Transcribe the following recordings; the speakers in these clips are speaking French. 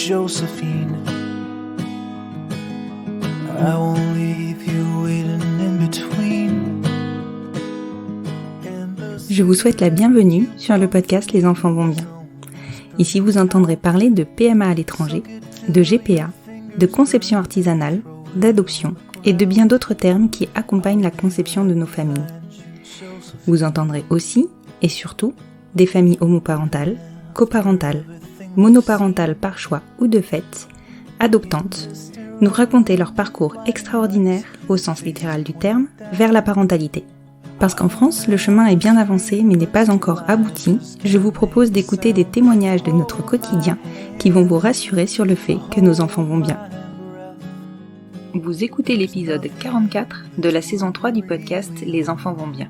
Josephine. I won't leave you waiting in between. Je vous souhaite la bienvenue sur le podcast Les enfants vont bien. Ici, vous entendrez parler de PMA à l'étranger, de GPA, de conception artisanale, d'adoption et de bien d'autres termes qui accompagnent la conception de nos familles. Vous entendrez aussi, et surtout, des familles homoparentales, coparentales, monoparentales par choix ou de fait, adoptantes, nous raconter leur parcours extraordinaire, au sens littéral du terme, vers la parentalité. Parce qu'en France, le chemin est bien avancé mais n'est pas encore abouti, je vous propose d'écouter des témoignages de notre quotidien qui vont vous rassurer sur le fait que nos enfants vont bien. Vous écoutez l'épisode 44 de la saison 3 du podcast Les enfants vont bien.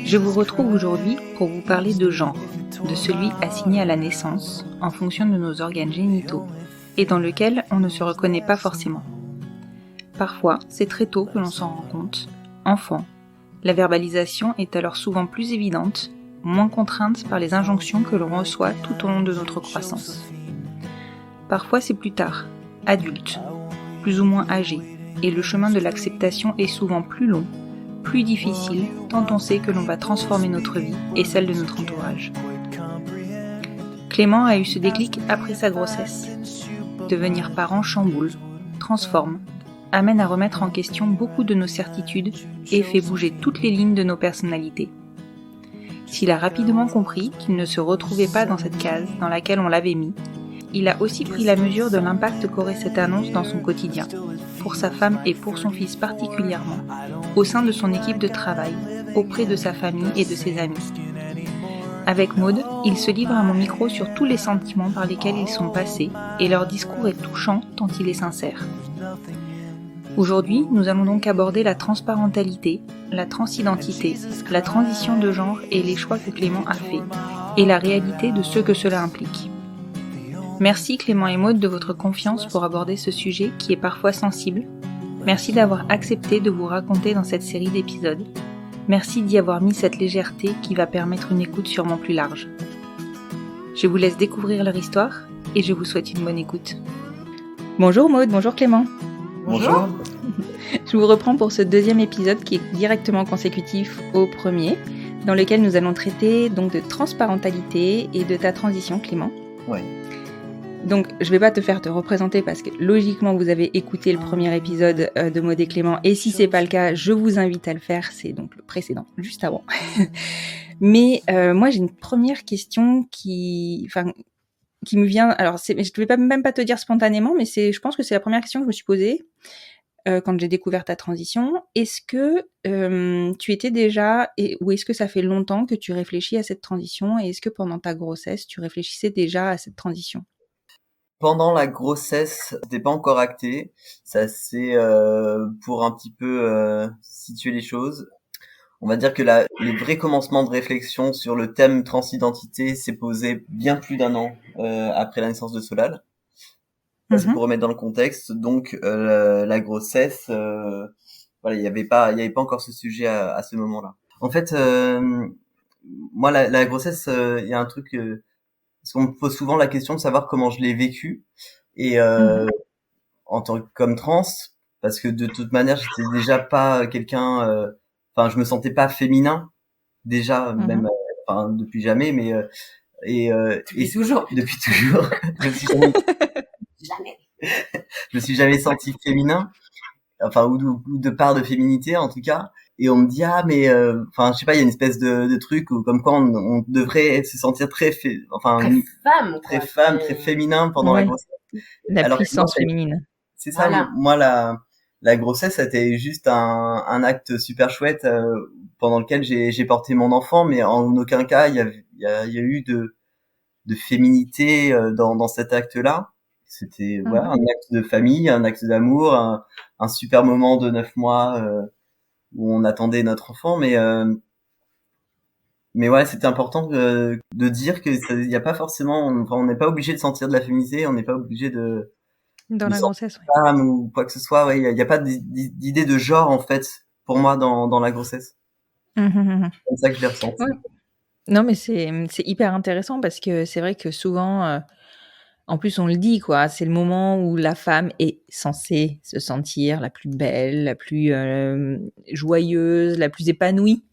Je vous retrouve aujourd'hui pour vous parler de genre, de celui assigné à la naissance en fonction de nos organes génitaux et dans lequel on ne se reconnaît pas forcément. Parfois, c'est très tôt que l'on s'en rend compte. Enfant, la verbalisation est alors souvent plus évidente, moins contrainte par les injonctions que l'on reçoit tout au long de notre croissance. Parfois, c'est plus tard, adulte, plus ou moins âgé, et le chemin de l'acceptation est souvent plus long, plus difficile, tant on sait que l'on va transformer notre vie et celle de notre entourage. Clément a eu ce déclic après sa grossesse. Devenir parent chamboule, transforme, amène à remettre en question beaucoup de nos certitudes et fait bouger toutes les lignes de nos personnalités. S'il a rapidement compris qu'il ne se retrouvait pas dans cette case dans laquelle on l'avait mis, il a aussi pris la mesure de l'impact qu'aurait cette annonce dans son quotidien, pour sa femme et pour son fils particulièrement, au sein de son équipe de travail, auprès de sa famille et de ses amis. Avec Maud, il se livre à mon micro sur tous les sentiments par lesquels ils sont passés et leur discours est touchant tant il est sincère. Aujourd'hui, nous allons donc aborder la transparentalité, la transidentité, la transition de genre et les choix que Clément a faits, et la réalité de ce que cela implique. Merci Clément et Maud de votre confiance pour aborder ce sujet qui est parfois sensible. Merci d'avoir accepté de vous raconter dans cette série d'épisodes. Merci d'y avoir mis cette légèreté qui va permettre une écoute sûrement plus large. Je vous laisse découvrir leur histoire et je vous souhaite une bonne écoute. Bonjour Maud, bonjour Clément. Bonjour. Je vous reprends pour ce deuxième épisode qui est directement consécutif au premier, dans lequel nous allons traiter donc de transparentalité et de ta transition Clément. Oui. Donc, je vais pas te faire te représenter parce que logiquement, vous avez écouté le premier épisode de Maud et Clément. Et si c'est pas le cas, je vous invite à le faire. C'est donc le précédent, juste avant. Mais moi, j'ai une première question qui me vient. Alors, je ne vais même pas te dire spontanément, mais je pense que c'est la première question que je me suis posée quand j'ai découvert ta transition. Est-ce que tu étais déjà, ou est-ce que ça fait longtemps que tu réfléchis à cette transition? Et est-ce que pendant ta grossesse, tu réfléchissais déjà à cette transition? Pendant la grossesse, c'était pas encore acté. Ça c'est pour un petit peu situer les choses. On va dire que le vrai commencement de réflexion sur le thème transidentité s'est posé bien plus d'un an après la naissance de Solal. Ça, c'est pour remettre dans le contexte. Donc la grossesse, voilà, il y avait pas encore ce sujet à ce moment-là. En fait, moi la grossesse, il y a un truc. Parce qu'on me pose souvent la question de savoir comment je l'ai vécu et en tant comme trans, parce que de toute manière j'étais déjà pas quelqu'un, enfin je me sentais pas féminin déjà, même enfin depuis jamais, mais depuis toujours je me suis jamais senti féminin, enfin ou de part de féminité en tout cas. Et on me dit mais enfin je sais pas, il y a une espèce de truc où comme quoi on devrait se sentir très femme, très féminin pendant la grossesse. La puissance féminine. C'est ça. Voilà. Moi la grossesse c'était juste un acte super chouette pendant lequel j'ai porté mon enfant, mais en aucun cas il y a eu de féminité dans cet acte-là. C'était voilà, un acte de famille, un acte d'amour, un super moment de 9 mois où on attendait notre enfant, mais ouais, c'était important de dire que il y a pas forcément, on n'est pas obligé de sentir de la féminité, on n'est pas obligé de la grossesse, femme ou quoi que ce soit. Ouais, il y a pas d'idée de genre en fait pour moi dans la grossesse. C'est comme ça que je l'ai ressenti. Ouais. Non, mais c'est hyper intéressant parce que c'est vrai que souvent En plus, on le dit, quoi, c'est le moment où la femme est censée se sentir la plus belle, la plus joyeuse, la plus épanouie.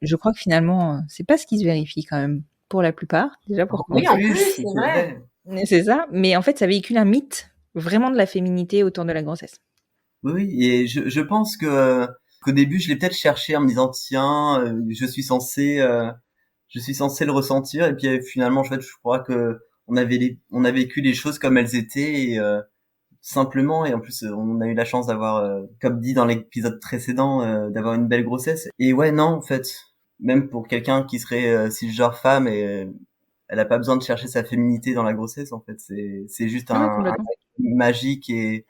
Je crois que finalement, c'est pas ce qui se vérifie quand même, pour la plupart, déjà pour En commencer. plus, c'est vrai. Mais c'est ça, mais en fait, ça véhicule un mythe vraiment de la féminité autour de la grossesse. Oui, et je pense que qu'au début, je l'ai peut-être cherché en me disant tiens, je suis censé le ressentir, et puis finalement, en fait, je crois que on a vécu les choses comme elles étaient, et, simplement, et en plus, on a eu la chance d'avoir, comme dit dans l'épisode précédent, d'avoir une belle grossesse. Et ouais, non, en fait, même pour quelqu'un qui serait cisgenre femme, et elle a pas besoin de chercher sa féminité dans la grossesse, en fait, c'est juste Ah ouais, un complètement. acte magique et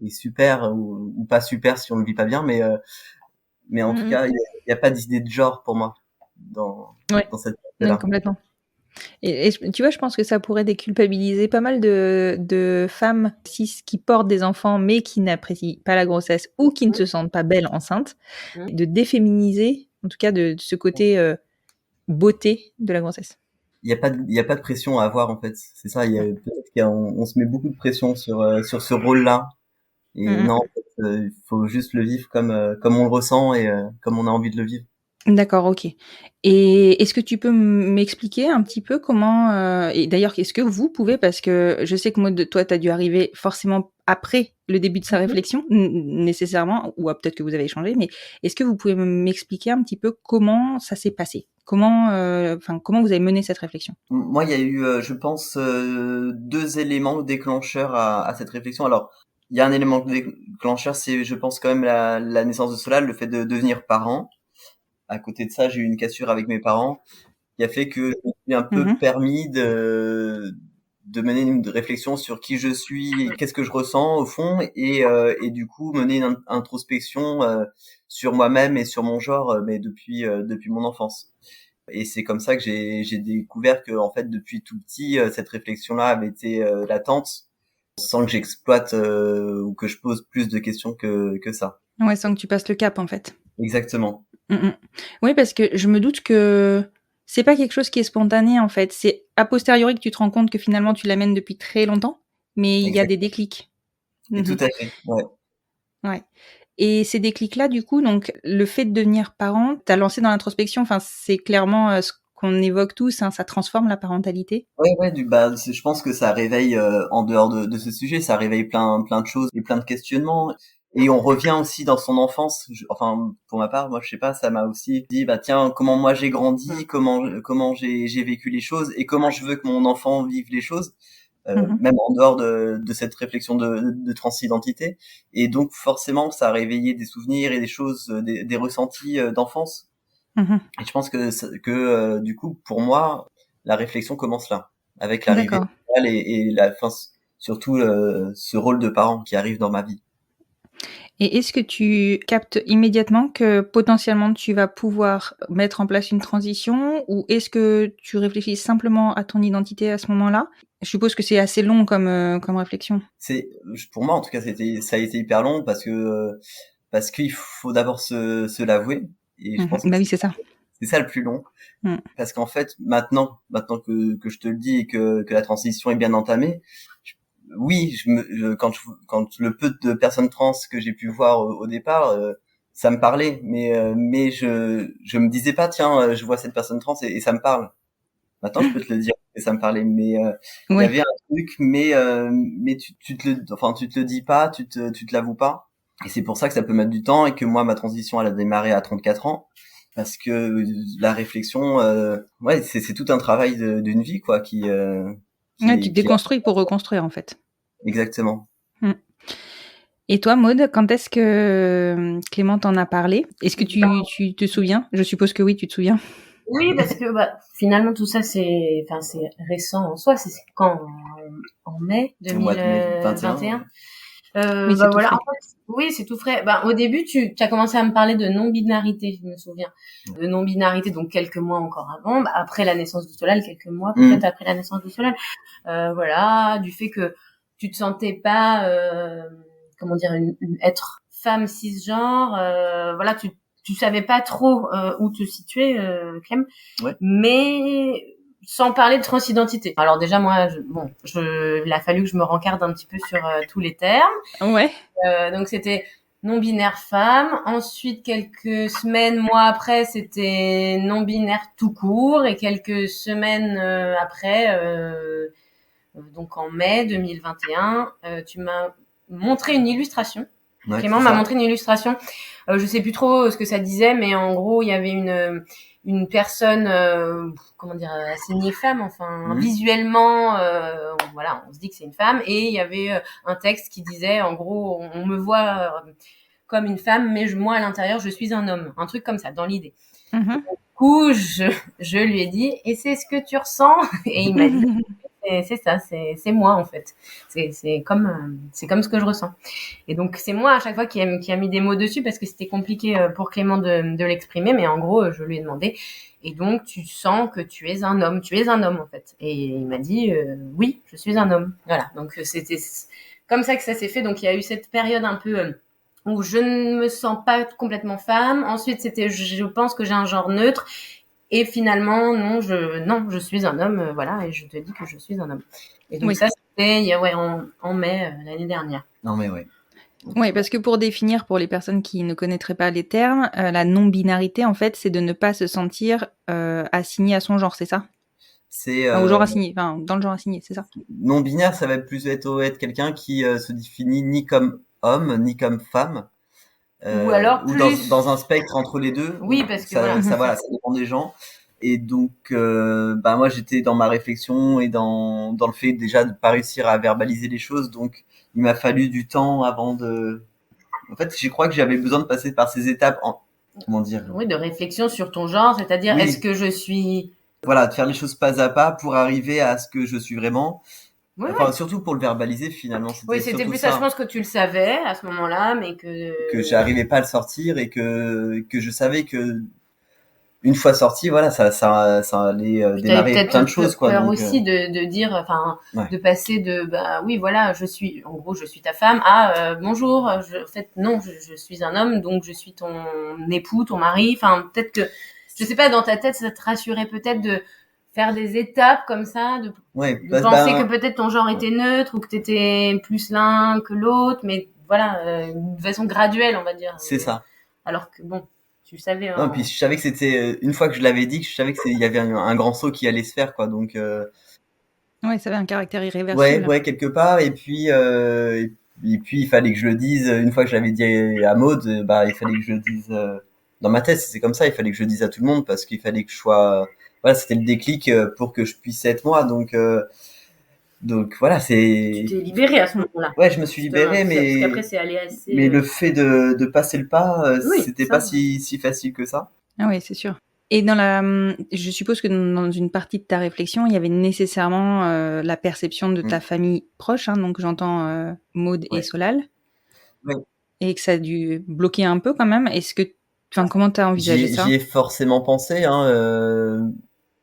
super, ou pas super si on le vit pas bien, mais en tout Mhm. cas, il y a pas d'idée de genre pour moi dans Ouais, dans cette ouais, là. complètement. Et tu vois, je pense que ça pourrait déculpabiliser pas mal de femmes cis qui portent des enfants mais qui n'apprécient pas la grossesse ou qui ne se sentent pas belles enceintes, Mhm. de déféminiser, en tout cas de ce côté beauté de la grossesse. Il y a pas de pression à avoir, en fait. C'est ça, peut-être qu'on se met beaucoup de pression sur ce rôle-là. Et Mhm. non, en fait, il faut juste le vivre comme on le ressent, et comme on a envie de le vivre. D'accord, ok. Et est-ce que tu peux m'expliquer un petit peu comment... et d'ailleurs, est-ce que vous pouvez, parce que je sais que moi, de toi, tu as dû arriver forcément après le début de sa réflexion, nécessairement, ou peut-être que vous avez échangé, mais est-ce que vous pouvez m'expliquer un petit peu comment ça s'est passé? Comment vous avez mené cette réflexion? Moi, il y a eu, je pense, deux éléments déclencheurs à cette réflexion. Alors, il y a un élément déclencheur, c'est, je pense, quand même la naissance de Solal, le fait de devenir parent. À côté de ça, j'ai eu une cassure avec mes parents qui a fait que je me suis un peu Mhm. permis de mener une réflexion sur qui je suis et qu'est-ce que je ressens au fond, et du coup mener une introspection sur moi-même et sur mon genre, mais depuis mon enfance. Et c'est comme ça que j'ai découvert que, en fait, depuis tout petit, cette réflexion-là avait été latente, sans que j'exploite ou que je pose plus de questions que ça. Ouais, sans que tu passes le cap, en fait. Exactement. Mm. Oui, parce que je me doute que c'est pas quelque chose qui est spontané, en fait. C'est a posteriori que tu te rends compte que finalement tu l'amènes depuis très longtemps, mais il y a des Exact. déclics. Et tout Mhm. à fait. Ouais. Ouais. Et ces déclics-là, du coup, donc le fait de devenir parent, t'as lancé dans l'introspection, enfin, c'est clairement ce qu'on évoque tous, hein, ça transforme la parentalité. Ouais, ouais, je pense que ça réveille, en dehors de ce sujet, ça réveille plein de choses et plein de questionnements. Et on revient aussi dans son enfance. Enfin, pour ma part, moi, je sais pas, ça m'a aussi dit, bah tiens, comment moi j'ai grandi, comment j'ai vécu les choses, et comment je veux que mon enfant vive les choses, Mhm. même en dehors de cette réflexion de transidentité. Et donc, forcément, ça a réveillé des souvenirs et des choses, des ressentis d'enfance. Mhm. Et je pense du coup, pour moi, la réflexion commence là, avec l'arrivée D'accord. et la fin, surtout ce rôle de parent qui arrive dans ma vie. Et est-ce que tu captes immédiatement que potentiellement tu vas pouvoir mettre en place une transition ou est-ce que tu réfléchis simplement à ton identité à ce moment-là? Je suppose que c'est assez long comme réflexion. Pour moi, en tout cas, ça a été hyper long, parce qu'il faut d'abord se l'avouer, et je Mhm. pense que Bah oui, c'est ça. c'est ça le plus long. Mm. Parce qu'en fait, maintenant que je te le dis, et que la transition est bien entamée, je- oui, quand le peu de personnes trans que j'ai pu voir au départ, ça me parlait, mais je me disais pas, tiens, je vois cette personne trans, et ça me parle. Maintenant, je peux te le dire que ça me parlait, mais il y Ouais. avait un truc, mais tu te le dis pas, tu te l'avoues pas. Et c'est pour ça que ça peut mettre du temps, et que moi, ma transition, elle a démarré à 34 ans, parce que la réflexion, ouais, c'est tout un travail d'une vie, quoi, Ouais, tu te qui est déconstruis pour reconstruire en fait. exactement. Mm. Et toi, Maude, quand est-ce que Clément t'en a parlé? Est-ce que tu te souviens? Je suppose que oui, tu te souviens. Oui, parce que finalement tout ça c'est récent en soi, c'est quand en mai Au mois de mai 2021. 21. Oui, c'est tout Voilà, en frais. fait, oui, c'est tout frais. Au début, tu as commencé à me parler de non-binarité, je me souviens. De non-binarité, donc quelques mois encore avant, après la naissance de Solal, quelques mois peut-être après la naissance de Solal. Voilà, du fait que tu te sentais pas, comment dire, être femme cisgenre. Voilà, tu savais pas trop où te situer, Clem. Ouais. Mais sans parler de transidentité. Alors déjà moi, il a fallu que je me rencarde un petit peu sur tous les termes. Ouais. Donc c'était non-binaire femme. Ensuite, quelques semaines, mois après, c'était non-binaire tout court. Et quelques semaines après, donc en mai 2021, tu m'as montré une illustration. Ouais, Clément m'a montré une illustration. Je sais plus trop ce que ça disait, mais en gros, il y avait une personne, comment dire, assignée femme, enfin visuellement, voilà, on se dit que c'est une femme, et il y avait un texte qui disait, en gros, on me voit comme une femme, mais moi à l'intérieur, je suis un homme, un truc comme ça, dans l'idée. Mhm. Du coup, je lui ai dit, et c'est ce que tu ressens? Et il m'a dit, c'est ça, c'est moi en fait. C'est comme ce que je ressens. Et donc c'est moi à chaque fois qui a mis des mots dessus parce que c'était compliqué pour Clément de l'exprimer, mais en gros je lui ai demandé. Et donc tu sens que tu es un homme en fait. Et il m'a dit oui, je suis un homme. Voilà. Donc c'était comme ça que ça s'est fait. Donc il y a eu cette période un peu où je ne me sens pas complètement femme. Ensuite c'était je pense que j'ai un genre neutre. Et finalement, non, je suis un homme, voilà, et je te dis que je suis un homme. Et donc ça, c'était en mai l'année dernière. Non mais ouais. Oui, parce que pour définir, pour les personnes qui ne connaîtraient pas les termes, la non-binarité, en fait, c'est de ne pas se sentir assigné à son genre, c'est ça? C'est Au genre assigné, enfin, dans le genre assigné, c'est ça? Non-binaire, ça va plus être quelqu'un qui se définit ni comme homme, ni comme femme. Ou alors plus... dans un spectre entre les deux. Oui, parce que ça dépend des gens. Et donc, moi, j'étais dans ma réflexion et dans le fait déjà de pas réussir à verbaliser les choses. Donc, il m'a fallu du temps avant de... En fait, je crois que j'avais besoin de passer par ces étapes comment dire? Oui, de réflexion sur ton genre, c'est-à-dire oui. Est-ce que je suis... Voilà, de faire les choses pas à pas pour arriver à ce que je suis vraiment. Oui, enfin, surtout pour le verbaliser finalement. C'était plus ça. Je pense que tu le savais à ce moment-là, mais que j'arrivais pas à le sortir et que je savais que une fois sorti, voilà, ça allait démarrer plein de choses, quoi. Peur donc, aussi de dire, enfin, de passer de, bah oui, voilà, en gros, je suis ta femme, à bonjour, en fait, non, je suis un homme, donc je suis ton époux, ton mari. Enfin, peut-être que, je sais pas, dans ta tête, ça te rassurait peut-être de faire des étapes comme ça, de penser que peut-être ton genre était neutre ou que t'étais plus l'un que l'autre, mais voilà, de façon graduelle, on va dire. C'est ça. Alors que bon, tu savais. Non, puis je savais que c'était une fois que je l'avais dit, que je savais que il y avait un grand saut qui allait se faire, quoi. Donc. Ouais, ça avait un caractère irréversible. Ouais, quelque part. Et puis il fallait que je le dise une fois que je l'avais dit à Maud. Il fallait que je le dise dans ma tête. C'est comme ça. Il fallait que je le dise à tout le monde parce qu'il fallait que je sois. Voilà, c'était le déclic pour que je puisse être moi. Donc voilà, c'est. Tu t'es libéré à ce moment-là. Ouais, je me suis libéré, mais. Parce qu'après c'est allé assez. Mais le fait de passer le pas, c'était ça, pas si facile que ça. Ah oui, c'est sûr. Et je suppose que dans une partie de ta réflexion, il y avait nécessairement la perception de ta famille proche, hein, donc j'entends Maud et Solal, et que ça a dû bloquer un peu quand même. Comment t'as envisagé ça? J'y ai forcément pensé,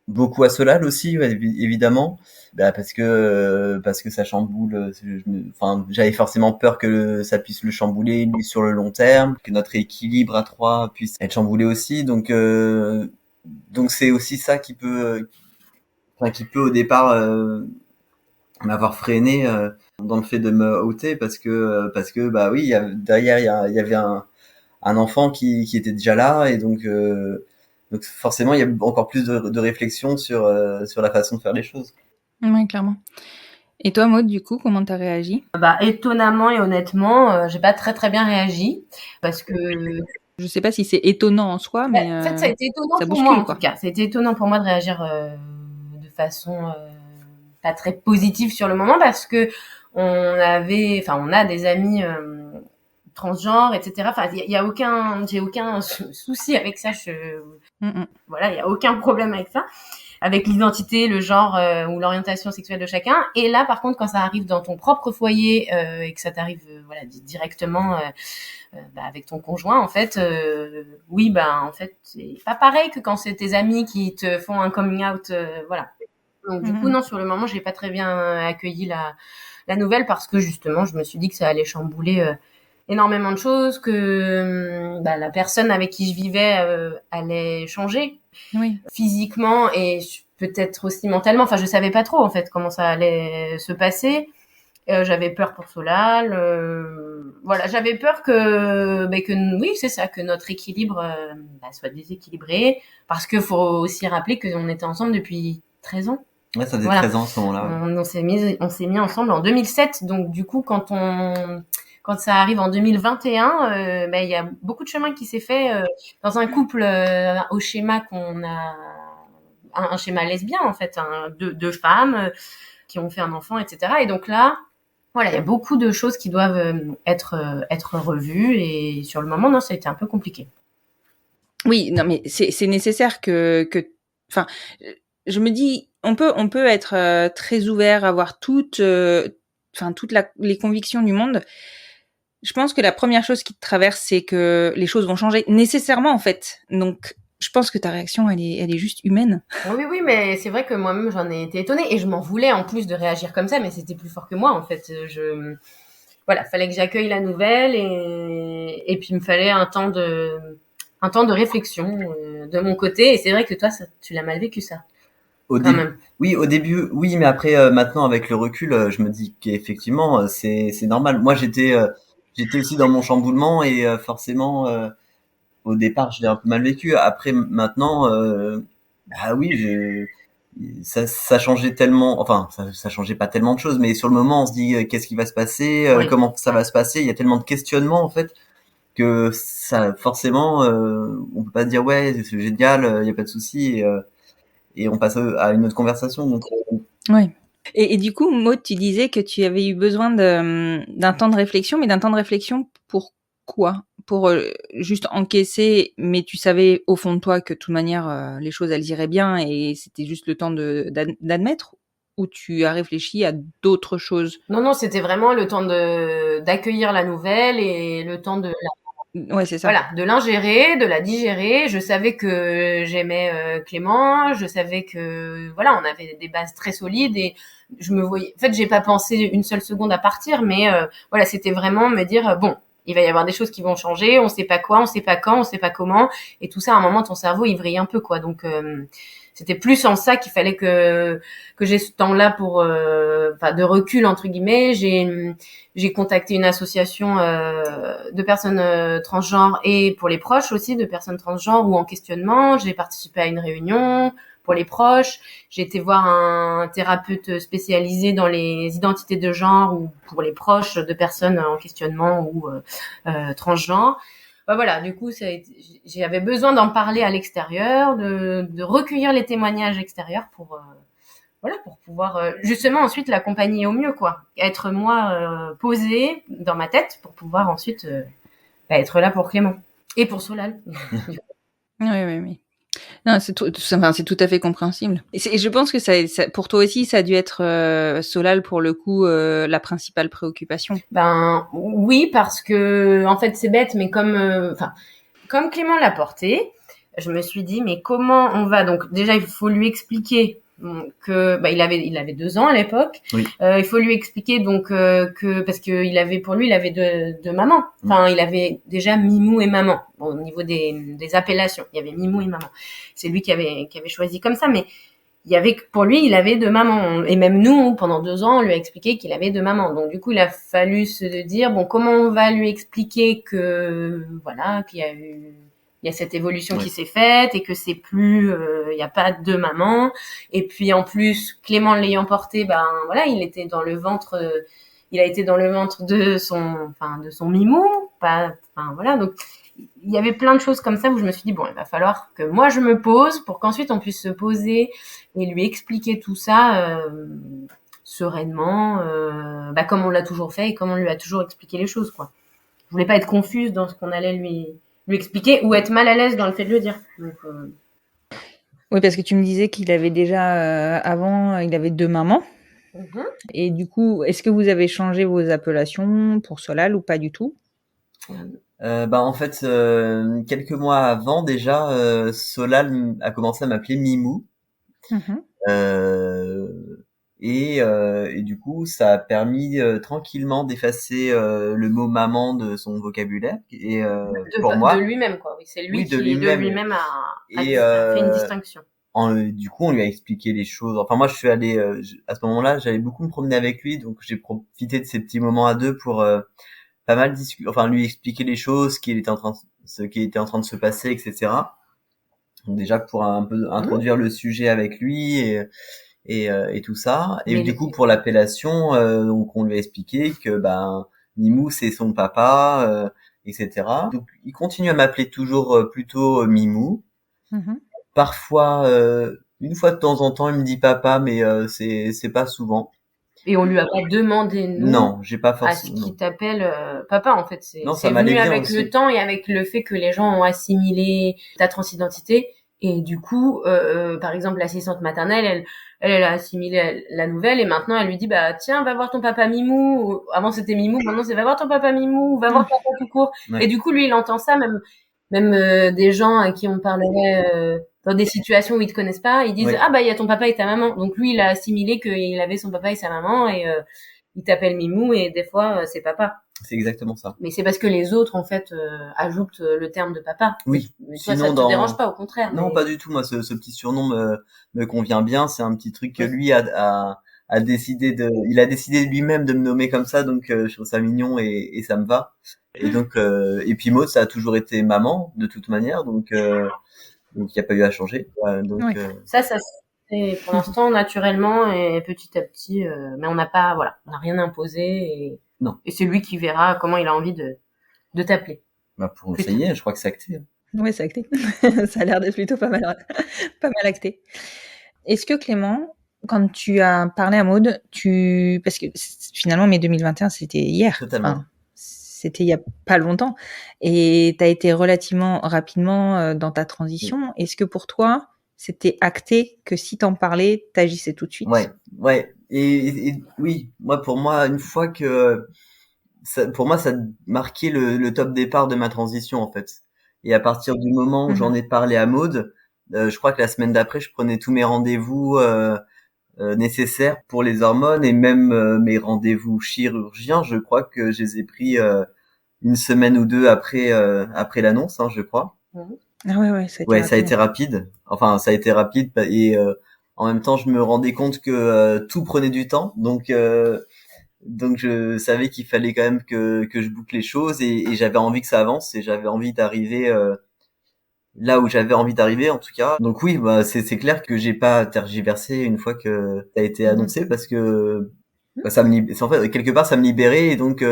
beaucoup à Solal aussi, évidemment, parce que ça chamboule. J'avais forcément peur que ça puisse le chambouler lui sur le long terme, que notre équilibre à trois puisse être chamboulé aussi. Donc c'est aussi ça qui peut au départ m'avoir freiné dans le fait de me ôter parce que oui, derrière il y avait un enfant qui était déjà là et donc forcément il y a encore plus de réflexion sur la façon de faire les choses. Oui, clairement. Et toi, Maud, du coup, comment t'as réagi? Étonnamment et honnêtement, j'ai pas très très bien réagi parce que je sais pas si c'est étonnant en soi, mais en fait ça a été étonnant pour moi en tout cas. Ça a été étonnant pour moi de réagir de façon pas très positive sur le moment parce que on a des amis transgenres, etc. Enfin, j'ai aucun souci avec ça. Voilà, il y a aucun problème avec ça, avec l'identité, le genre ou l'orientation sexuelle de chacun. Et là, par contre, quand ça arrive dans ton propre foyer et que ça t'arrive, directement avec ton conjoint, en fait, en fait, c'est pas pareil que quand c'est tes amis qui te font un coming out, voilà. Donc du coup, non, sur le moment, j'ai pas très bien accueilli la nouvelle parce que justement, je me suis dit que ça allait chambouler énormément de choses, que la personne avec qui je vivais allait changer physiquement et peut-être aussi mentalement. Enfin, je savais pas trop en fait comment ça allait se passer. J'avais peur pour Solal. Voilà, j'avais peur que oui, c'est ça, que notre équilibre soit déséquilibré, parce que faut aussi rappeler qu'on était ensemble depuis 13 ans. Ouais, ça faisait 13 ans à ce moment-là. On s'est mis ensemble en 2007, donc du coup quand ça arrive en 2021, il y a beaucoup de chemin qui s'est fait dans un couple au schéma qu'on a un schéma lesbien en fait, deux femmes qui ont fait un enfant, etc. Et donc là, voilà, il y a beaucoup de choses qui doivent être revues, et sur le moment, non, ça a été un peu compliqué. Oui, non, mais c'est nécessaire enfin, je me dis, on peut être très ouvert, avoir toutes les convictions du monde. Je pense que la première chose qui te traverse, c'est que les choses vont changer nécessairement, en fait. Donc, je pense que ta réaction, elle est juste humaine. Oui, mais c'est vrai que moi-même, j'en ai été étonnée, et je m'en voulais en plus de réagir comme ça, mais c'était plus fort que moi, en fait. Voilà, fallait que j'accueille la nouvelle, et puis il me fallait un temps de réflexion de mon côté. Et c'est vrai que toi, tu l'as mal vécu, ça. Oui, au début, oui, mais après, maintenant, avec le recul, je me dis qu'effectivement, c'est normal. Moi, j'étais aussi dans mon chamboulement, et forcément, au départ, je l'ai un peu mal vécu. Après, maintenant, bah oui, ça changeait tellement, enfin, ça changeait pas tellement de choses, mais sur le moment, on se dit, qu'est-ce qui va se passer, Oui. comment ça va se passer. Il y a tellement de questionnements, en fait, que ça, forcément, on peut pas dire, ouais, c'est génial, il y a pas de souci, et on passe à une autre conversation. Donc, ouais. Et du coup, Maud, tu disais que tu avais eu besoin d'un temps de réflexion, mais d'un temps de réflexion pour quoi? Pour juste encaisser, mais tu savais au fond de toi que de toute manière, les choses, elles iraient bien, et c'était juste le temps d'admettre? Ou tu as réfléchi à d'autres choses? Non, c'était vraiment le temps d'accueillir la nouvelle, et le temps Ouais, c'est ça. voilà, de l'ingérer, de la digérer. Je savais que j'aimais Clément, je savais que voilà, on avait des bases très solides, et je me voyais. En fait, j'ai pas pensé une seule seconde à partir, mais voilà, c'était vraiment me dire bon, il va y avoir des choses qui vont changer, on sait pas quoi, on sait pas quand, on sait pas comment, et tout ça, à un moment, ton cerveau il vrille un peu, quoi. Donc c'était plus en ça qu'il fallait que j'ai ce temps-là pour de recul entre guillemets. J'ai contacté une association de personnes transgenres, et pour les proches aussi de personnes transgenres ou en questionnement. J'ai participé à une réunion pour les proches. J'ai été voir un thérapeute spécialisé dans les identités de genre, ou pour les proches de personnes en questionnement ou transgenres. Voilà, du coup, j'avais besoin d'en parler à l'extérieur, de recueillir les témoignages extérieurs pour pouvoir justement ensuite l'accompagner au mieux, quoi. Être moi posée dans ma tête pour pouvoir ensuite être là pour Clément et pour Solal. Oui. Non, c'est tout à fait compréhensible. Et je pense que ça, pour toi aussi, ça a dû être Solal, pour le coup, la principale préoccupation. Ben oui, parce que en fait c'est bête, mais comme Clément l'a porté, je me suis dit mais comment on va, donc déjà il faut lui expliquer que il avait 2 ans à l'époque. Oui. Il faut lui expliquer donc que parce que il avait deux mamans. Enfin, il avait déjà Mimou et maman. Bon, au niveau des appellations, il y avait Mimou et maman. C'est lui qui avait choisi comme ça, mais pour lui, il avait 2 mamans. Et même nous, pendant 2 ans, on lui a expliqué qu'il avait 2 mamans. Donc du coup, il a fallu se dire bon, comment on va lui expliquer que voilà, qu'il y a cette évolution qui s'est faite, et que c'est plus il y a pas 2 mamans. Et puis en plus, Clément l'ayant porté, voilà, il a été dans le ventre de son Mimou, voilà. Donc il y avait plein de choses comme ça où je me suis dit bon, il va falloir que moi je me pose pour qu'ensuite on puisse se poser et lui expliquer tout ça sereinement, comme on l'a toujours fait et comme on lui a toujours expliqué les choses, quoi. Je voulais pas être confuse dans ce qu'on allait lui expliquer, ou être mal à l'aise dans le fait de le dire. Donc, Oui, parce que tu me disais qu'il avait déjà avant, il avait 2 mamans. Mm-hmm. Et du coup, est-ce que vous avez changé vos appellations pour Solal ou pas du tout? En fait, quelques mois avant déjà, Solal a commencé à m'appeler Mimou. Et du coup, ça a permis tranquillement d'effacer le mot maman de son vocabulaire. Et pour moi, de lui-même, quoi. Oui, c'est lui oui, qui de lui-même a fait une distinction. Du coup, on lui a expliqué les choses. Enfin, moi, je suis allé à ce moment-là, j'allais beaucoup me promener avec lui, donc j'ai profité de ces petits moments à deux pour pas mal discuter, enfin lui expliquer les choses, ce qui était en train de se passer, etc. Donc déjà pour un peu introduire le sujet avec lui et tout ça. Et Mais du coup, pour l'appellation, donc on lui a expliqué que Mimou c'est son papa, etc. Donc il continue à m'appeler toujours plutôt Mimou. Mhm. Parfois, une fois de temps en temps, il me dit papa, mais c'est pas souvent. Et on lui a pas demandé, nous, Non, j'ai pas à ce forcément. qu'il t'appelle papa, en fait. Non, ça C'est m'allait venu bien avec aussi. le temps et avec le fait que les gens ont assimilé ta transidentité. Et du coup, par exemple, l'assistante maternelle, elle a assimilé la nouvelle et maintenant elle lui dit, bah tiens, va voir ton papa Mimou. Avant c'était Mimou, maintenant c'est va voir ton papa Mimou, va voir papa tout court. Ouais. Et du coup, lui, il entend ça, même des gens à qui on parlerait dans des situations où ils te connaissent pas, ils disent Ouais. ah bah il y a ton papa et ta maman. Donc lui, il a assimilé qu'il avait son papa et sa maman et il t'appelle Mimou et des fois c'est papa. C'est exactement ça. Mais c'est parce que les autres en fait ajoutent le terme de papa. Oui. Mais toi Sinon, ça te dérange pas, au contraire. Non, mais... pas du tout. Moi, ce petit surnom me convient bien. C'est un petit truc que Oui. lui a décidé il a décidé lui-même de me nommer comme ça, donc je trouve ça mignon et ça me va. Et donc, et puis Maud, ça a toujours été maman de toute manière, donc il n'y a pas eu à changer. Donc, Ouais. Ça se fait pour l'instant naturellement et petit à petit, mais on n'a rien imposé et, Non. Et c'est lui qui verra comment il a envie de t'appeler. Pour essayer, je crois que c'est acté. Ouais, c'est acté. Ça a l'air d'être plutôt pas mal acté. Est-ce que Clément, quand tu as parlé à Maud, parce que finalement mai 2021 c'était hier. Totalement. Enfin, c'était il y a pas longtemps et tu as été relativement rapidement dans ta transition. Oui. Est-ce que pour toi, c'était acté que si t'en parlais, t'agissais tout de suite? Ouais. Et oui, pour moi, une fois que pour moi, ça marquait le top départ de ma transition en fait. Et à partir du moment où j'en ai parlé à Maud, je crois que la semaine d'après, je prenais tous mes rendez-vous nécessaires pour les hormones et même mes rendez-vous chirurgiens. Je crois que je les ai pris une semaine ou deux après l'annonce, je crois. Ah ouais, ça a été rapide. Enfin, ça a été rapide et en même temps, je me rendais compte que tout prenait du temps, donc je savais qu'il fallait quand même que je boucle les choses et j'avais envie que ça avance et j'avais envie d'arriver là où j'avais envie d'arriver en tout cas. Donc oui, c'est clair que j'ai pas tergiversé une fois que ça a été annoncé parce que en fait quelque part ça me libérait et donc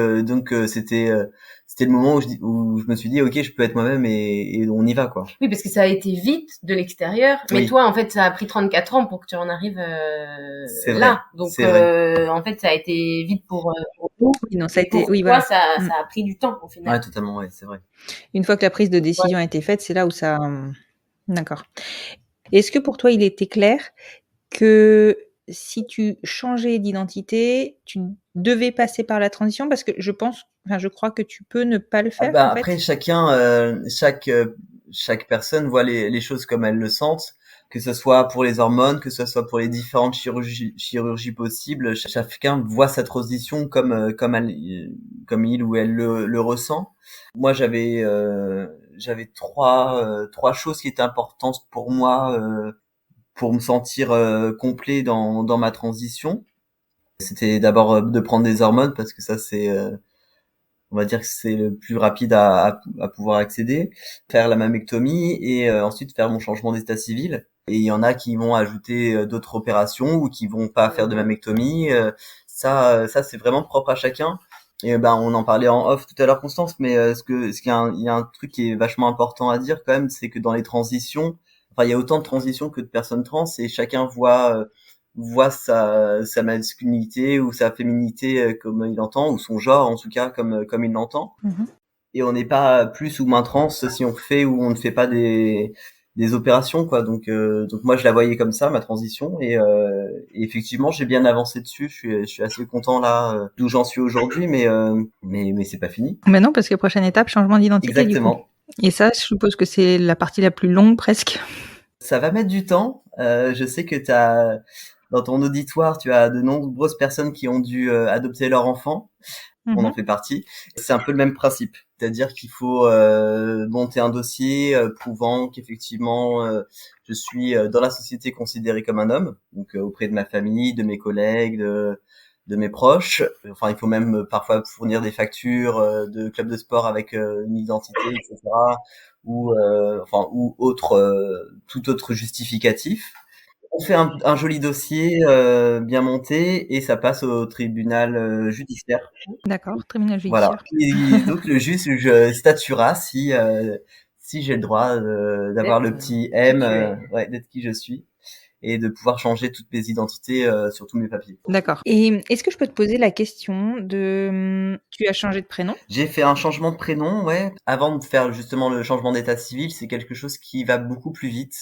c'était le moment où je me suis dit ok, je peux être moi-même et on y va quoi. Oui, parce que ça a été vite de l'extérieur, mais toi en fait ça a pris 34 ans pour que tu en arrives là. Donc en fait ça a été vite pour nous. Oui, non, ça a été ça a pris du temps au final. Ouais, totalement, ouais, c'est vrai. Une fois que la prise de décision a été faite, c'est là où ça d'accord. Est-ce que pour toi il était clair que si tu changeais d'identité, tu devais passer par la transition? Parce que je crois que tu peux ne pas le faire. Après, chaque personne voit les choses comme elle le sentent, que ce soit pour les hormones, que ce soit pour les différentes chirurgies possibles. Chacun voit sa transition comme il ou elle le ressent. Moi, j'avais trois choses qui étaient importantes pour moi pour me sentir complet dans ma transition. C'était d'abord de prendre des hormones parce que ça c'est on va dire que c'est le plus rapide à pouvoir accéder, faire la mammectomie et ensuite faire mon changement d'état civil. Et il y en a qui vont ajouter d'autres opérations ou qui vont pas faire de mammectomie. Ça c'est vraiment propre à chacun. Et on en parlait en off tout à l'heure, Constance, mais il y a un truc qui est vachement important à dire quand même, c'est que dans les transitions, il y a autant de transitions que de personnes trans et chacun voit sa masculinité ou sa féminité comme il l'entend, ou son genre en tout cas comme il l'entend. Et on n'est pas plus ou moins trans si on fait ou on ne fait pas des opérations quoi. Donc moi je la voyais comme ça, ma transition, et effectivement j'ai bien avancé dessus. Je suis assez content là d'où j'en suis aujourd'hui, mais c'est pas fini. Mais non, parce que prochaine étape, changement d'identité. Exactement. Du coup. Et ça, je suppose que c'est la partie la plus longue presque. Ça va mettre du temps. Je sais que dans ton auditoire, tu as de nombreuses personnes qui ont dû adopter leur enfant. on en fait partie. C'est un peu le même principe, c'est-à-dire qu'il faut monter un dossier prouvant qu'effectivement je suis dans la société considéré comme un homme, donc auprès de ma famille, de mes collègues, de mes proches. Enfin, il faut même parfois fournir des factures de club de sport avec une identité, etc. ou tout autre justificatif. On fait un joli dossier bien monté et ça passe au tribunal judiciaire. D'accord, tribunal Voilà. judiciaire. Et donc le juge statuera si j'ai le droit d'avoir le petit M, d'être qui je suis et de pouvoir changer toutes mes identités sur tous mes papiers. D'accord. Et est-ce que je peux te poser la question de tu as changé de prénom? J'ai fait un changement de prénom, ouais. Avant de faire justement le changement d'état civil, c'est quelque chose qui va beaucoup plus vite.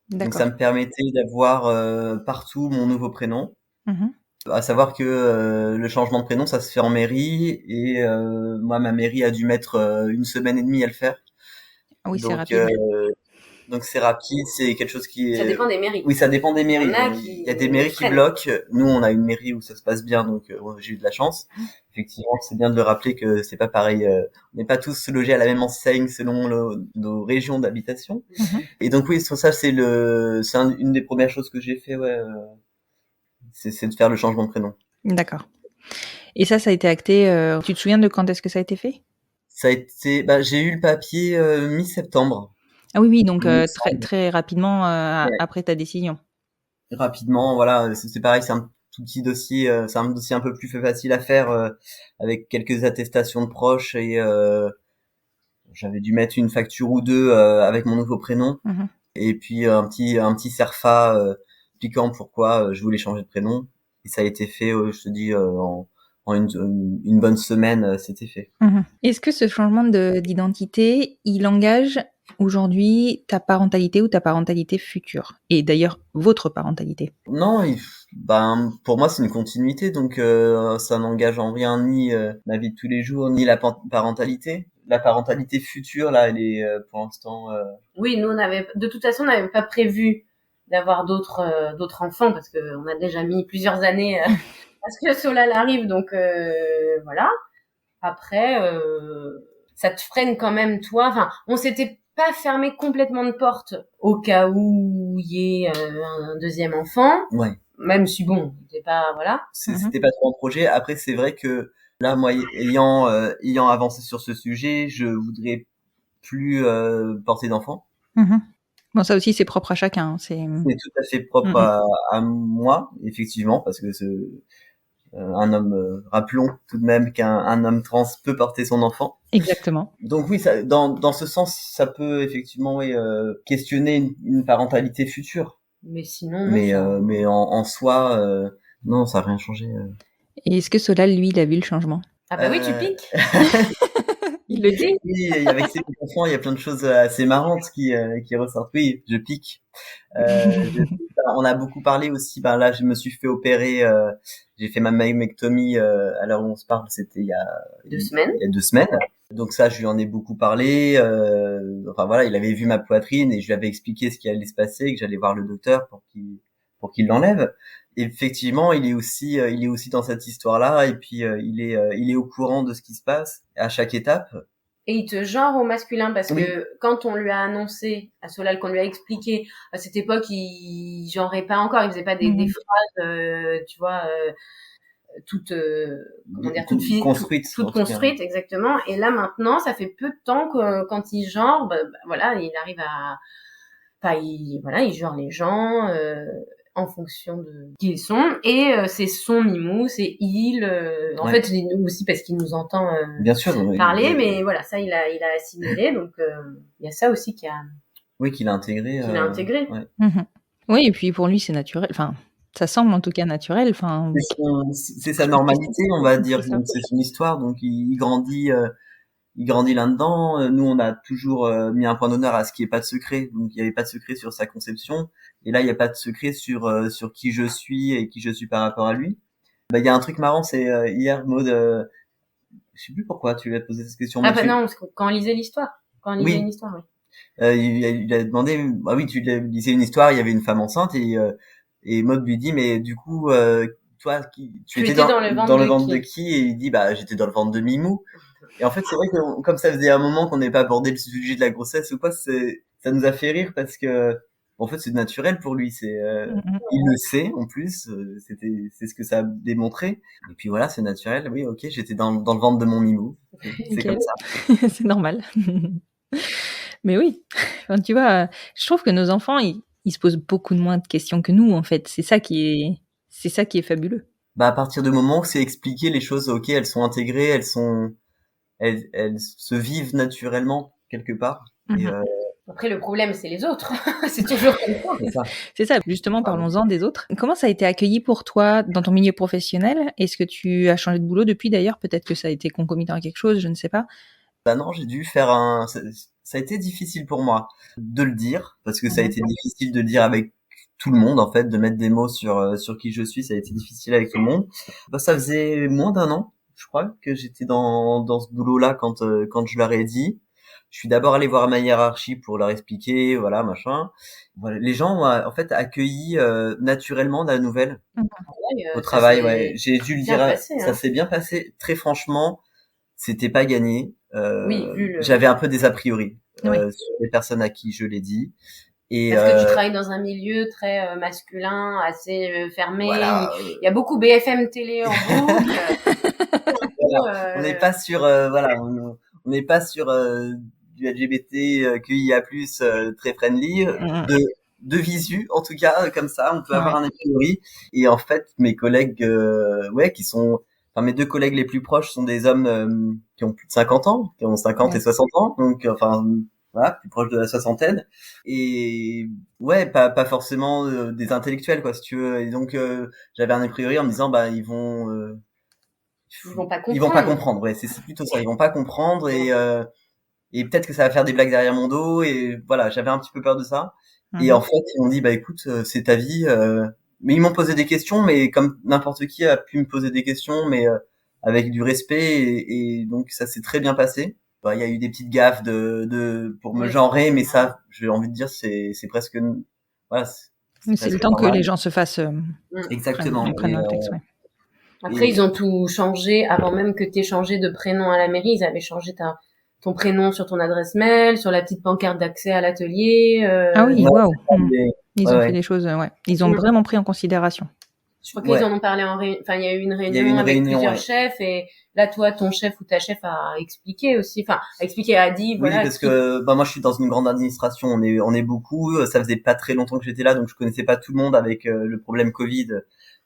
Donc ça me permettait d'avoir partout mon nouveau prénom. À savoir que le changement de prénom, ça se fait en mairie et moi, ma mairie a dû mettre 1 semaine et demie à le faire. Ah oui, c'est rapide. Donc c'est rapide, c'est quelque chose qui est... Ça dépend des mairies. Oui, ça dépend des mairies. Il y a des mairies qui bloquent. Nous, on a une mairie où ça se passe bien, donc j'ai eu de la chance. Effectivement, c'est bien de le rappeler que c'est pas pareil. On n'est pas tous logés à la même enseigne selon nos régions d'habitation. Et donc oui, sur ça, c'est une des premières choses que j'ai fait, ouais. C'est de faire le changement de prénom. D'accord. Et ça a été acté. Tu te souviens de quand est-ce que ça a été fait? Ça a été, j'ai eu le papier mi-septembre. Ah oui, donc très très rapidement après ta décision. Rapidement, voilà, c'est pareil, c'est un tout petit dossier, c'est un dossier un peu plus facile à faire avec quelques attestations de proches et j'avais dû mettre une facture ou deux avec mon nouveau prénom et puis un petit CERFA expliquant pourquoi je voulais changer de prénom et ça a été fait, je te dis en une bonne semaine, c'était fait. Est-ce que ce changement d'identité, il engage aujourd'hui ta parentalité ou ta parentalité future? Et d'ailleurs, votre parentalité? Non, pour moi, c'est une continuité, donc ça n'engage en rien ni ma vie de tous les jours, ni la parentalité. La parentalité future, là, elle est pour l'instant... Oui, nous, de toute façon, on n'avait pas prévu d'avoir d'autres enfants, parce qu'on a déjà mis plusieurs années à ce que Solal arrive, donc voilà. Après, ça te freine quand même, toi. Enfin, on s'était pas fermé complètement de porte au cas où il y ait un deuxième enfant. Ouais. Même si bon, c'était pas, voilà. C'était pas trop un projet. Après, c'est vrai que là, moi, ayant avancé sur ce sujet, je voudrais plus porter d'enfant. Bon, ça aussi, c'est propre à chacun. C'est tout à fait propre à moi, effectivement, parce que un homme, rappelons tout de même qu'un homme trans peut porter son enfant. Exactement. Donc oui, ça, dans ce sens, ça peut effectivement questionner une parentalité future. Mais sinon, mais en soi, non, ça n'a rien changé. Et est-ce que Solal, lui, il a vu le changement? Ah bah oui, tu piques. Il le dit. Oui, avec ses enfants, il y a plein de choses assez marrantes qui ressortent. Oui, je pique. On a beaucoup parlé aussi. Là, je me suis fait opérer. J'ai fait ma mammectomie à l'heure où on se parle. C'était il y a 2 semaines. Il y a 2 semaines. Donc ça, je lui en ai beaucoup parlé. Enfin voilà, il avait vu ma poitrine et je lui avais expliqué ce qui allait se passer, que j'allais voir le docteur pour qu'il l'enlève. Et effectivement, il est aussi dans cette histoire-là. Et puis il est au courant de ce qui se passe à chaque étape. Et il te genre au masculin parce que quand on lui a annoncé à Solal, qu'on lui a expliqué, à cette époque, il genrait pas encore, il faisait pas des phrases, tu vois, toutes construites, exactement. Et là maintenant, ça fait peu de temps que quand il genre, voilà, il arrive il genre les gens en fonction de qui ils sont, et c'est son mimou, c'est il. En fait, c'est nous aussi parce qu'il nous entend bien sûr, parler, mais voilà, ça il a assimilé, donc il y a ça aussi qu'il a intégré. Oui, et puis pour lui c'est naturel. Enfin, ça semble en tout cas naturel. Enfin, c'est sa normalité, on va dire. C'est son histoire, donc il grandit là-dedans. Nous, on a toujours mis un point d'honneur à ce qu'il n'y ait pas de secret. Donc, il n'y avait pas de secret sur sa conception. Et là, il n'y a pas de secret sur qui je suis et qui je suis par rapport à lui. Il y a un truc marrant, c'est hier, Maud, je sais plus pourquoi tu lui as posé cette question. Ah non, parce que quand on lisait l'histoire. Quand on lisait une histoire, il a demandé, oui, tu lisais une histoire, il y avait une femme enceinte et Maud lui dit, mais du coup, toi, tu Tu étais étais dans le ventre dans le de ventre qui de qui? Et il dit, bah, j'étais dans le ventre de Mimou. Et en fait, c'est vrai que comme ça faisait un moment qu'on n'avait pas abordé le sujet de la grossesse ou quoi, ça nous a fait rire parce que, en fait, c'est naturel pour lui. Il le sait en plus. C'est ce que ça a démontré. Et puis voilà, c'est naturel. Oui, ok, j'étais dans le ventre de mon Mimou. C'est Ok. comme ça. C'est normal. Mais oui, enfin, tu vois, je trouve que nos enfants, ils se posent beaucoup de moins de questions que nous, en fait. C'est ça qui est fabuleux. Bah, à partir du moment où c'est expliqué, les choses, ok, elles sont intégrées, elles se vivent naturellement quelque part. Et Après, le problème, c'est les autres. C'est toujours comme ça. c'est ça. C'est ça, justement, parlons-en des autres. Comment ça a été accueilli pour toi dans ton milieu professionnel? Est-ce que tu as changé de boulot depuis d'ailleurs? Peut-être que ça a été concomitant à quelque chose, je ne sais pas. Bah non, j'ai dû faire ça a été difficile pour moi de le dire parce que ça a été difficile de le dire avec tout le monde en fait, de mettre des mots sur qui je suis, ça a été difficile avec tout le monde. Bah ça faisait moins d'un an, je crois, que j'étais dans ce boulot-là quand je leur ai dit. Je suis d'abord allé voir ma hiérarchie pour leur expliquer, voilà, machin. Voilà, les gens ont en fait accueilli naturellement la nouvelle au Ça travail, s'est ouais. J'ai dû le bien dire, passé, ça hein. s'est bien passé. Très franchement, c'était pas gagné. Oui, vu le... J'avais un peu des a priori Oui. sur les personnes à qui je l'ai dit. Et Parce que tu travailles dans un milieu très masculin, assez fermé. voilà, Il y a beaucoup BFM télé en boucle. voilà. On n'est pas sur voilà, on n'est pas sur du LGBT QIA+ très friendly de visu en tout cas comme ça, on peut avoir un a priori. Et en fait, mes collègues ouais mes deux collègues les plus proches sont des hommes qui ont plus de 50 ans, qui ont 50 et 60 ans, donc enfin voilà, plus proche de la soixantaine. Et ouais, pas forcément des intellectuels quoi si tu veux. Et donc j'avais un a priori en me disant bah ils vont Ils vont pas comprendre. Ouais, c'est plutôt ça, ils vont pas comprendre et peut-être que ça va faire des blagues derrière mon dos et voilà, j'avais un petit peu peur de ça. Et en fait, ils m'ont dit bah écoute, c'est ta vie mais ils m'ont posé des questions mais comme n'importe qui a pu me poser des questions mais avec du respect et donc ça s'est très bien passé. Bah il y a eu des petites gaffes pour me genrer mais ça, j'ai envie de dire c'est presque voilà, c'est le temps que les gens se fassent exactement. prennent le texte, ouais. Après, ils ont tout changé avant même que t'aies changé de prénom à la mairie. Ils avaient changé ton prénom sur ton adresse mail, sur la petite pancarte d'accès à l'atelier. Ah oui, waouh. Ils ont ouais. fait des choses, ouais. Ils ont vraiment pris en considération. Je crois qu'ils en ont parlé enfin, il y a eu une réunion avec plusieurs chefs et là, toi, ton chef ou ta chef a expliqué aussi, a dit, voilà. Oui, parce que, moi, je suis dans une grande administration, on est beaucoup, ça faisait pas très longtemps que j'étais là, donc je connaissais pas tout le monde avec le problème Covid.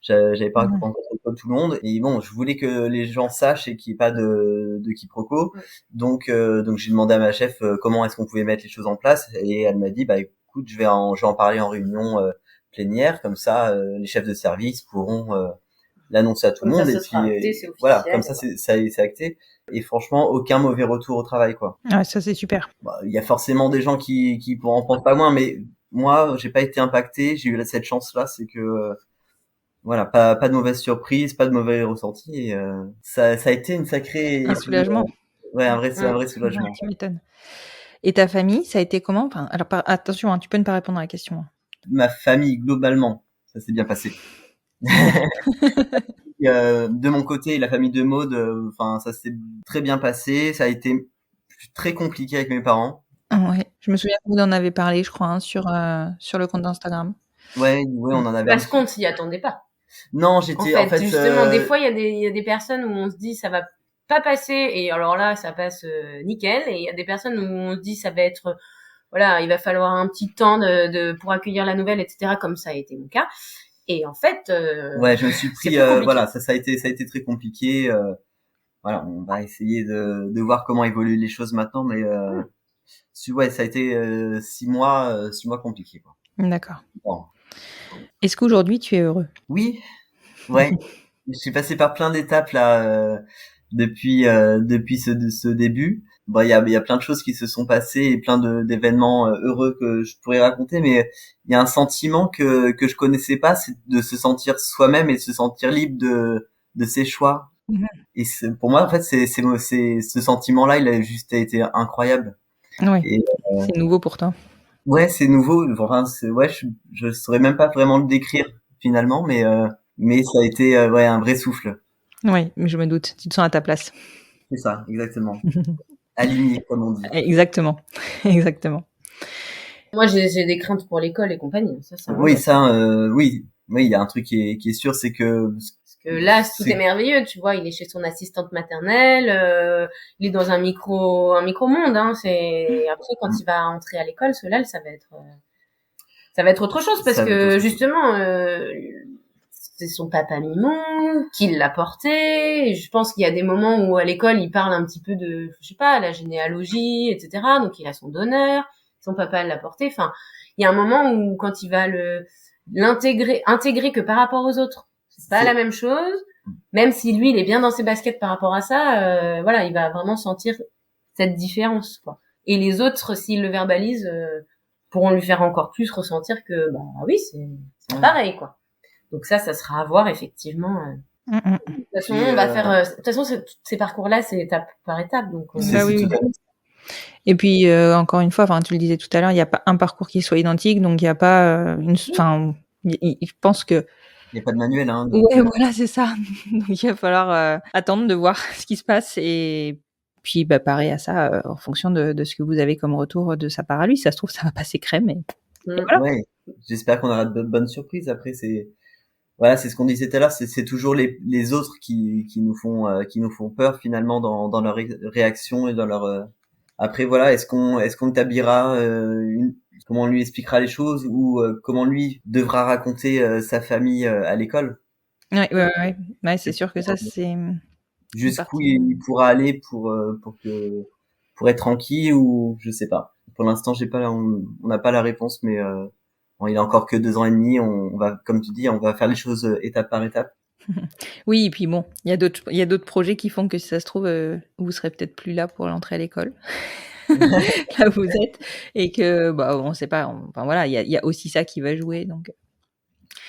J'avais pas rencontré tout le monde et bon, je voulais que les gens sachent et qu'il n'y ait pas de quiproquo. Donc j'ai demandé à ma chef comment est-ce qu'on pouvait mettre les choses en place et elle m'a dit bah écoute, je vais en parler en réunion plénière, comme ça les chefs de service pourront l'annoncer à tout le monde et puis acté, voilà, comme ça c'est acté et franchement aucun mauvais retour au travail quoi. Ouais, ça c'est super. Il y a forcément des gens qui en pensent pas moins mais moi j'ai pas été impacté, j'ai eu cette chance là, c'est que voilà, pas de mauvaise surprise, pas de mauvais ressenti et ça a été une sacrée un soulagement. Ouais, un vrai soulagement. Ouais, tu m'étonnes. Et ta famille, ça a été comment? Enfin, alors attention, hein, tu peux ne pas répondre à la question. Ma famille globalement, ça s'est bien passé. De mon côté, la famille de Maud, enfin ça s'est très bien passé, ça a été très compliqué avec mes parents. Ouais, je me souviens que vous en avez parlé, je crois, hein, sur le compte d'Instagram. Ouais, on en avait. Parce qu'on ne s'y attendait pas. Non, j'étais en fait justement des fois il y a des personnes où on se dit ça va pas passer et alors là ça passe nickel et il y a des personnes où on se dit ça va être voilà, il va falloir un petit temps pour accueillir la nouvelle, etc., comme ça a été mon cas. Et en fait ouais, je me suis pris voilà, ça a été très compliqué voilà, on va essayer de voir comment évoluent les choses maintenant mais ouais, ça a été 6 mois compliqués quoi. D'accord. Bon. Est-ce qu'aujourd'hui tu es heureux? Oui. Ouais. Je suis passé par plein d'étapes là depuis ce début. Bon, il y a plein de choses qui se sont passées et plein d'événements heureux que je pourrais raconter, mais il y a un sentiment que je connaissais pas, c'est de se sentir soi-même et de se sentir libre de ses choix. Et pour moi en fait c'est ce sentiment-là, il a juste été incroyable. Oui. C'est nouveau pour toi. Ouais, c'est nouveau. Enfin, ouais, je saurais même pas vraiment le décrire finalement, mais mais ça a été un vrai souffle. Oui, mais je me doute, tu te sens à ta place. C'est ça, exactement. Aligné, comme on dit. Exactement, exactement. Moi, j'ai des craintes pour l'école et compagnie. Oui, il y a un truc qui est sûr, c'est que... Parce que là, tout est merveilleux, tu vois, il est chez son assistante maternelle, il est dans un micro-monde, hein, après, quand il va entrer à l'école, Solal, ça va être autre chose, parce que, justement, c'est son papa Mimon qui l'a porté. Et je pense qu'il y a des moments où à l'école il parle un petit peu de, je sais pas, la généalogie, etc. Donc il a son donneur, son papa l'a porté. Enfin, il y a un moment où quand il va intégrer que par rapport aux autres, c'est pas la même chose. Même si lui il est bien dans ses baskets par rapport à ça, il va vraiment sentir cette différence, quoi. Et les autres, s'ils le verbalisent, pourront lui faire encore plus ressentir que, oui, c'est pareil, quoi. Donc ça sera à voir, effectivement. De toute façon, on va faire. De toute façon, ces parcours-là, c'est étape par étape. Donc. Oui. Et puis encore une fois, tu le disais tout à l'heure, il n'y a pas un parcours qui soit identique, donc il n'y a pas je pense que. Il n'y a pas de manuel, hein. Ouais, voilà, c'est ça. Donc il va falloir attendre de voir ce qui se passe et puis pareil à ça, en fonction de ce que vous avez comme retour de sa part à lui. Ça se trouve, ça va passer crème. Et voilà. Ouais. J'espère qu'on aura de bonnes surprises. Après, c'est ce qu'on disait tout à l'heure, c'est toujours les autres qui nous font peur finalement dans leur réaction et dans leur après est-ce qu'on établira comment on lui expliquera les choses ou comment lui devra raconter sa famille à l'école. Ouais, c'est sûr que ça c'est jusqu'où il pourra aller pour être tranquille ou je sais pas. Pour l'instant, on n'a pas la réponse, mais il a encore que 2 ans et demi. On va, comme tu dis, on va faire les choses étape par étape. Oui, et puis bon, il y a d'autres projets qui font que si ça se trouve, vous serez peut-être plus là pour l'entrée à l'école. Là où vous êtes. Et que, on sait pas. Il y a aussi ça qui va jouer. Donc,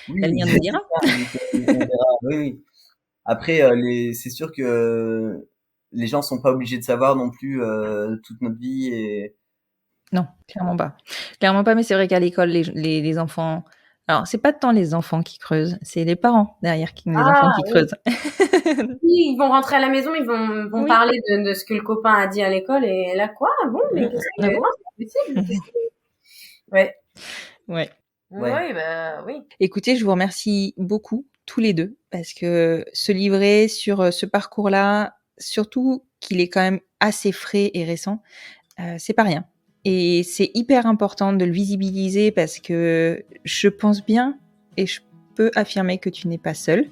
l'avenir nous dira. On verra. Oui. Après, c'est sûr que les gens sont pas obligés de savoir non plus toute notre vie et. Non, clairement pas, mais c'est vrai qu'à l'école, les enfants... Alors, c'est pas tant les enfants qui creusent, c'est les parents derrière enfants qui creusent. Oui, ils vont rentrer à la maison, ils vont parler de ce que le copain a dit à l'école, et là, quoi? Bon, mais qu'est-ce que c'est possible? Ouais. Oui. Écoutez, je vous remercie beaucoup, tous les deux, parce que se livrer sur ce parcours-là, surtout qu'il est quand même assez frais et récent, c'est pas rien. Et c'est hyper important de le visibiliser parce que je pense bien et je peux affirmer que tu n'es pas seule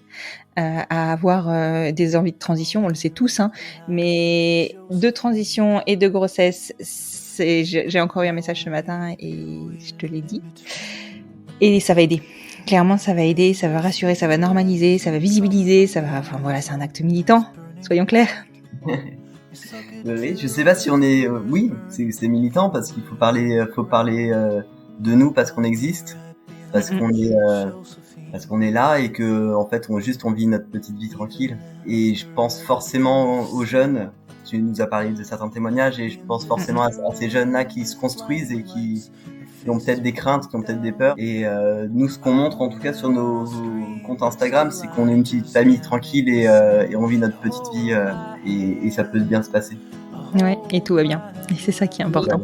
à avoir des envies de transition, on le sait tous, hein, mais de transition et de grossesse, j'ai encore eu un message ce matin et je te l'ai dit. Et ça va aider. Clairement, ça va aider, ça va rassurer, ça va normaliser, ça va visibiliser, c'est un acte militant, soyons clairs. Oui, je sais pas si on est, c'est militant parce qu'il faut parler de nous parce qu'on existe, parce qu'on est là et que en fait on vit notre petite vie tranquille. Et je pense forcément aux jeunes. Tu nous as parlé de certains témoignages et je pense forcément à ces jeunes-là qui se construisent et qui ont peut-être des craintes, qui ont peut-être des peurs. Et nous, ce qu'on montre en tout cas sur nos comptes Instagram, c'est qu'on est une petite famille tranquille et on vit notre petite vie et ça peut bien se passer. Ouais, et tout va bien. Et c'est ça qui est important.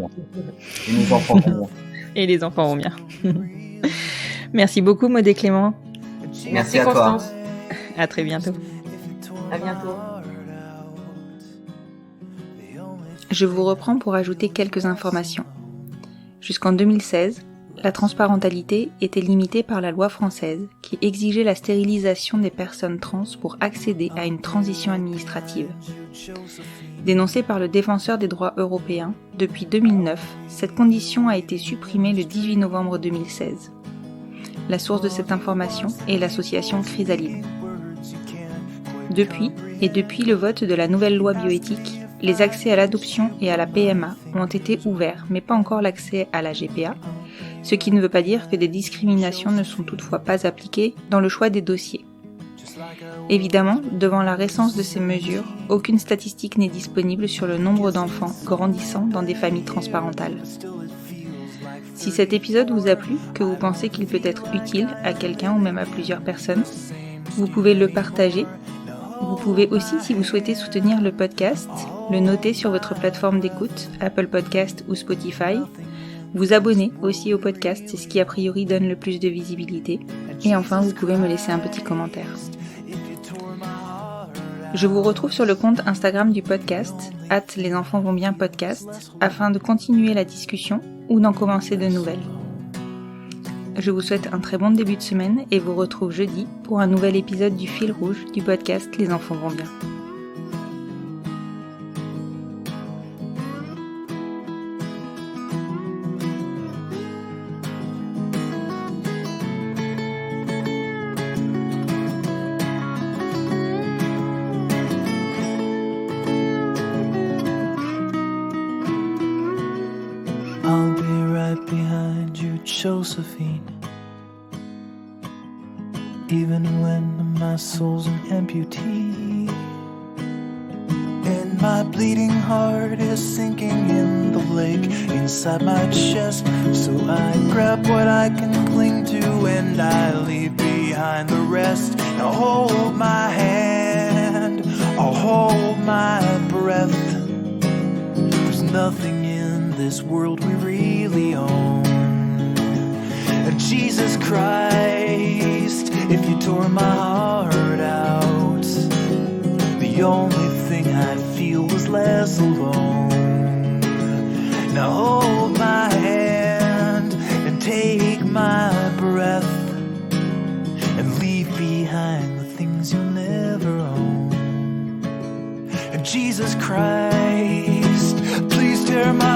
Et nos enfants vont bien. Et les enfants vont bien. Merci beaucoup, Maud et Clément. Merci à Constance. toi. À très bientôt. À bientôt. Je vous reprends pour ajouter quelques informations. Jusqu'en 2016, la transparentalité était limitée par la loi française qui exigeait la stérilisation des personnes trans pour accéder à une transition administrative. Dénoncée par le défenseur des droits européens, depuis 2009, cette condition a été supprimée le 18 novembre 2016. La source de cette information est l'association Chrysalide. Depuis le vote de la nouvelle loi bioéthique, les accès à l'adoption et à la PMA ont été ouverts, mais pas encore l'accès à la GPA, ce qui ne veut pas dire que des discriminations ne sont toutefois pas appliquées dans le choix des dossiers. Évidemment, devant la récence de ces mesures, aucune statistique n'est disponible sur le nombre d'enfants grandissant dans des familles transparentales. Si cet épisode vous a plu, que vous pensez qu'il peut être utile à quelqu'un ou même à plusieurs personnes, vous pouvez le partager. Vous pouvez aussi, si vous souhaitez soutenir le podcast, le noter sur votre plateforme d'écoute, Apple Podcast ou Spotify. Vous abonner aussi au podcast, c'est ce qui a priori donne le plus de visibilité. Et enfin, vous pouvez me laisser un petit commentaire. Je vous retrouve sur le compte Instagram du podcast, @lesenfantsvontsbien-podcast, afin de continuer la discussion ou d'en commencer de nouvelles. Je vous souhaite un très bon début de semaine et vous retrouve jeudi pour un nouvel épisode du fil rouge du podcast Les enfants vont bien. I'll be right behind you, Josephine. Even when my soul's an amputee, and my bleeding heart is sinking in the lake inside my chest. So I grab what I can cling to and I leave behind the rest. Now hold my hand, I'll hold my breath. There's nothing in this world we really own. And Jesus Christ, if you tore my heart out, the only thing I'd feel was less alone. Now hold my hand and take my breath and leave behind the things you'll never own. And Jesus Christ, please tear my